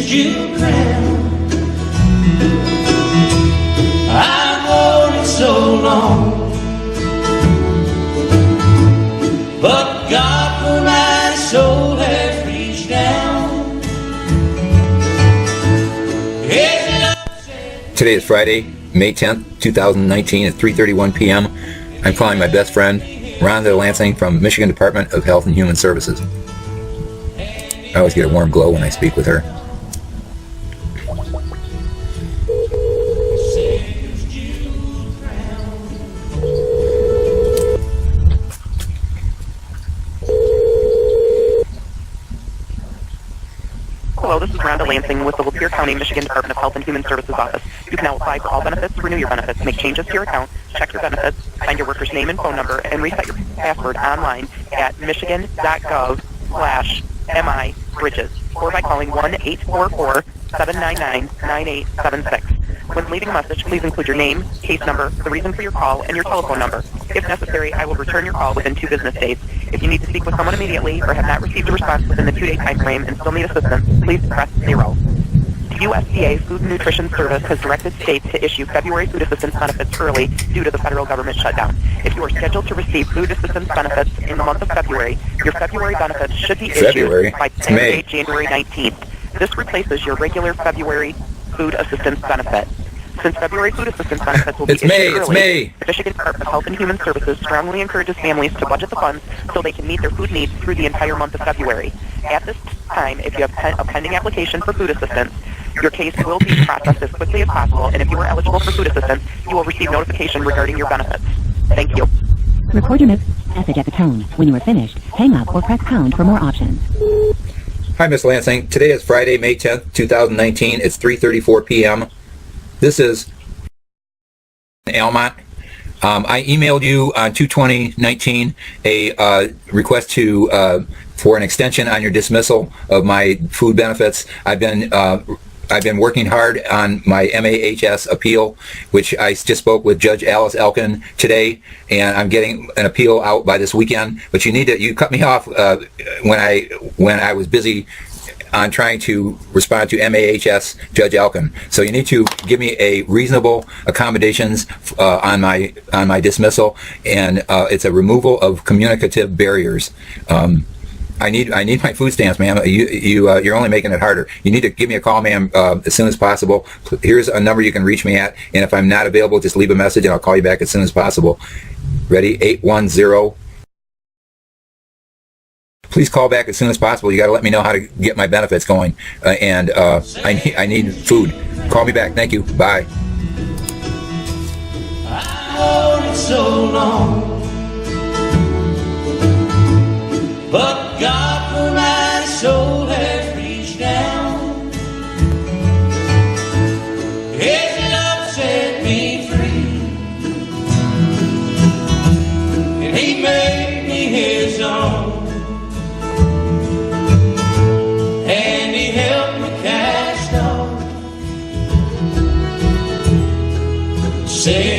you crown. I've wanted so long, but God for my soul has reached down. Today is Friday, May 10th, 2019 at 3:31 p.m. I'm calling my best friend, Rhonda Lansing from Michigan Department of Health and Human Services. I always get a warm glow when I speak with her. Hello, this is Rhonda Lansing with the Supr County, Michigan Department of Health and Human Services Office. You can now apply for all benefits, renew your benefits, make changes to your account, check your benefits, find your worker's name and phone number, and reset your password online at michigan.gov/MI-Bridges or by calling 1-844-799-9876. When leaving a message, please include your name, case number, the reason for your call, and your telephone number. If necessary, I will return your call within 2 business days. If you need to speak with someone immediately or have not received a response within the 2-day time frame and still need assistance, please press 0. The USDA Food and Nutrition Service has directed states to issue February food assistance benefits early due to the federal government shutdown. If you are scheduled to receive food assistance benefits in the month of February, your February benefits should be issued by Saturday, January 19th. This replaces your regular February food assistance benefit. Since February food assistance benefits will be issued early, the Michigan Department of Health and Human Services strongly encourages families to budget the funds so they can meet their food needs through the entire month of February. At this time, if you have a pending application for food assistance, your case will be processed as quickly as possible, and if you are eligible for food assistance, you will receive notification regarding your benefits. Thank you. Record your message at the tone. When you are finished, hang up or press pound for more options. Hi, Miss Lansing. Today is Friday, May 10th, 2019. It's 3:34 p.m. This is Almont. I emailed you on 2/20/19 a request for an extension on your dismissal of my food benefits. I've been working hard on my MAHS appeal, which I just spoke with Judge Alice Elkin today, and I'm getting an appeal out by this weekend. But you cut me off when I was busy on trying to respond to MAHS Judge Elkin. So you need to give me a reasonable accommodations on my dismissal, and it's a removal of communicative barriers. I need my food stamps, ma'am. You're only making it harder. You need to give me a call, ma'am, as soon as possible. Here's a number you can reach me at, and if I'm not available, just leave a message and I'll call you back as soon as possible. Ready? 810. Please call back as soon as possible. You got to let me know how to get my benefits going, and I need food. Call me back. Thank you. Bye. I wanted so long, but God for my soul has reached down. His love set me free, and He made me His own. And He helped me cast off. Say